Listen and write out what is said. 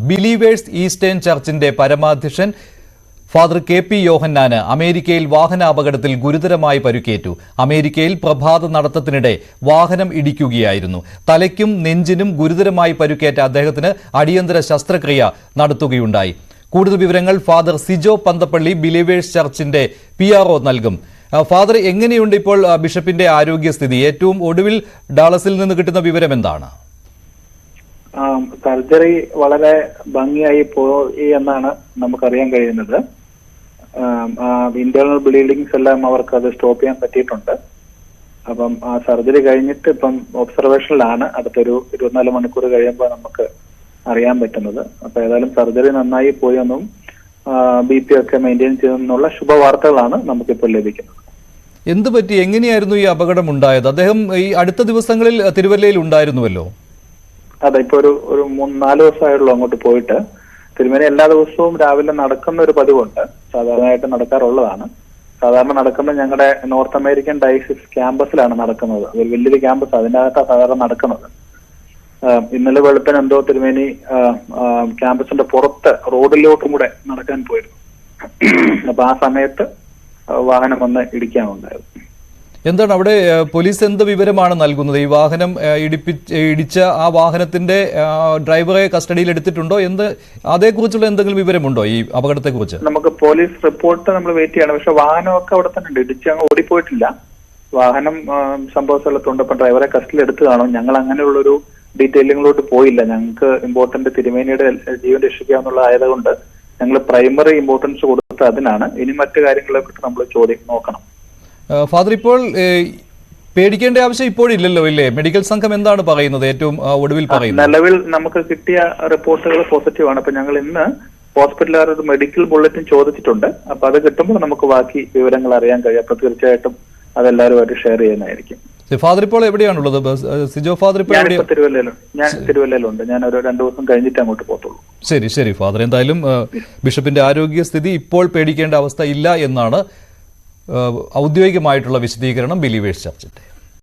Believers Eastern ചർച്ചിന്റെ പരമാധ്യക്ഷൻ father KP. യോഹന്നാന് അമേരിക്കയിൽ വാഹനാപകടത്തിൽ ഗുരുതരമായി പരിക്കേറ്റു. അമേരിക്കയിൽ പ്രഭാത നടത്തത്തിനിടെ വാഹനം ഇടിക്കുകയായിരുന്നു. തലയ്ക്കും നെഞ്ചിനും ഗുരുതരമായി പരിക്കേറ്റ അദ്ദേഹത്തിന് അടിയന്തര ശസ്ത്രക്രിയ നടത്തുകയുണ്ടായി. കൂടുതൽ വിവരങ്ങൾ ഫാദർ സിജോ പന്തപ്പള്ളി ബിലീവേഴ്സ് ചർച്ചിന്റെ PRO നൽകും. ഫാദർ, എങ്ങനെയുണ്ട് ഇപ്പോൾ ബിഷപ്പിന്റെ ആരോഗ്യസ്ഥിതി? ഏറ്റവും ഒടുവിൽ ഡാളസിൽ നിന്ന് കിട്ടുന്ന വിവരം എന്താണ്? സർജറി വളരെ ഭംഗിയായി പോയി എന്നാണ് നമുക്കറിയാൻ കഴിയുന്നത്. ഇന്റേണൽ ബ്ലീഡിങ്സ് എല്ലാം അവർക്ക് അത് സ്റ്റോപ്പ് ചെയ്യാൻ പറ്റിയിട്ടുണ്ട്. അപ്പം ആ സർജറി കഴിഞ്ഞിട്ട് ഇപ്പം ഒബ്സർവേഷനിലാണ്. അടുത്തൊരു 24 മണിക്കൂർ കഴിയുമ്പോൾ നമുക്ക് അറിയാൻ പറ്റുന്നത്. അപ്പൊ ഏതായാലും സർജറി നന്നായി പോയെന്നും BP ഒക്കെ മെയിൻറ്റെയിൻ ചെയ്തെന്നുള്ള ശുഭവാർത്തകളാണ് നമുക്കിപ്പോൾ ലഭിക്കുന്നത്. എന്ത് പറ്റി? എങ്ങനെയായിരുന്നു ഈ അപകടം ഉണ്ടായത്? അദ്ദേഹം ഈ അടുത്ത ദിവസങ്ങളിൽ തിരുവല്ലയിൽ ഉണ്ടായിരുന്നുവല്ലോ. അതെ, ഇപ്പൊ ഒരു 3-4 ദിവസമായുള്ളൂ അങ്ങോട്ട് പോയിട്ട്. തിരുമേനി എല്ലാ ദിവസവും രാവിലെ നടക്കുന്ന ഒരു പതിവുണ്ട്. സാധാരണയായിട്ട് നടക്കാറുള്ളതാണ്. സാധാരണ നടക്കുന്നത് ഞങ്ങളുടെ നോർത്ത് അമേരിക്കൻ ഡയസിസ് ക്യാമ്പസിലാണ് നടക്കുന്നത്. അതൊരു വലിയൊരു ക്യാമ്പസ്, അതിനകത്താണ് സാധാരണ നടക്കുന്നത്. ഇന്നലെ വെളുപ്പിന് എന്തോ തിരുമേനി ക്യാമ്പസിന്റെ പുറത്ത് റോഡിലോട്ടും കൂടെ നടക്കാൻ പോയിരുന്നു. അപ്പൊ ആ സമയത്ത് വാഹനം വന്ന് ഇടിക്കാനുണ്ടായത്. എന്താണ് അവിടെ പോലീസ് എന്ത് വിവരമാണ് നൽകുന്നത്? ഈ വാഹനം ഇടിച്ച ആ വാഹനത്തിന്റെ ഡ്രൈവറെ കസ്റ്റഡിയിൽ എടുത്തിട്ടുണ്ടോ? അതേക്കുറിച്ചുള്ള എന്തെങ്കിലും വിവരമുണ്ടോ ഈ അപകടത്തെ കുറിച്ച്? നമുക്ക് പോലീസ് റിപ്പോർട്ട് നമ്മൾ വെയിറ്റ് ചെയ്യണം. പക്ഷെ വാഹനമൊക്കെ അവിടെ തന്നെ ഉണ്ട്. ഇടിച്ച് അങ്ങ് ഓടിപ്പോയിട്ടില്ല. വാഹനം സംഭവ സ്ഥലത്തുണ്ട്. ഇപ്പൊ ഡ്രൈവറെ കസ്റ്റഡിയിൽ എടുത്തു കാണും. ഞങ്ങൾ അങ്ങനെയുള്ളൊരു ഡീറ്റെയിലിങ്ങിലോട്ട് പോയില്ല. ഞങ്ങൾക്ക് ഇമ്പോർട്ടന്റ് തിരുമേനിയുടെ ജീവൻ രക്ഷിക്കാന്നുള്ള ആയതുകൊണ്ട് ഞങ്ങൾ പ്രൈമറി ഇമ്പോർട്ടൻസ് കൊടുത്തത് അതിനാണ്. ഇനി മറ്റു കാര്യങ്ങളെ കുറിച്ച് നമ്മൾ നോക്കണം. ഫാദർ, ഇപ്പോൾ പേടിക്കേണ്ട ആവശ്യം ഇപ്പോഴില്ലല്ലോ, ഇല്ലേ? മെഡിക്കൽ സംഘം എന്താണ് പറയുന്നത് ഏറ്റവും ഒടുവിൽ പറയുന്നത്? നിലവിൽ നമുക്ക് കിട്ടിയ റിപ്പോർട്ടുകൾ പോസിറ്റീവ് ആണ്. അപ്പൊ ഞങ്ങൾ ഇന്ന് ഹോസ്പിറ്റലുകാർ ഒരു മെഡിക്കൽ ബുള്ളറ്റിൻ ചോദിച്ചിട്ടുണ്ട്. അപ്പൊ അത് കിട്ടുമ്പോൾ നമുക്ക് ബാക്കി വിവരങ്ങൾ അറിയാൻ കഴിയും. അപ്പൊ തീർച്ചയായിട്ടും അതെല്ലാവരുമായിട്ട് ഷെയർ ചെയ്യുന്നതായിരിക്കും. ഫാദർ ഇപ്പോൾ എവിടെയാണുള്ളത്? സിജോ ഫാദർ ഇപ്പോൾ ഞാൻ തിരുവല്ലയിലുണ്ട്. ഞാൻ ഒരു 2 ദിവസം കഴിഞ്ഞിട്ട് അങ്ങോട്ട് പോകത്തുള്ളൂ. ശരി ഫാദർ, എന്തായാലും ബിഷപ്പിന്റെ ആരോഗ്യസ്ഥിതി ഇപ്പോൾ പേടിക്കേണ്ട അവസ്ഥ ഇല്ല എന്നാണ് ഔദ്യോഗികമായിട്ടുള്ള വിശദീകരണം ബിലീവേഴ്സ് ചർച്ചിന്റെ.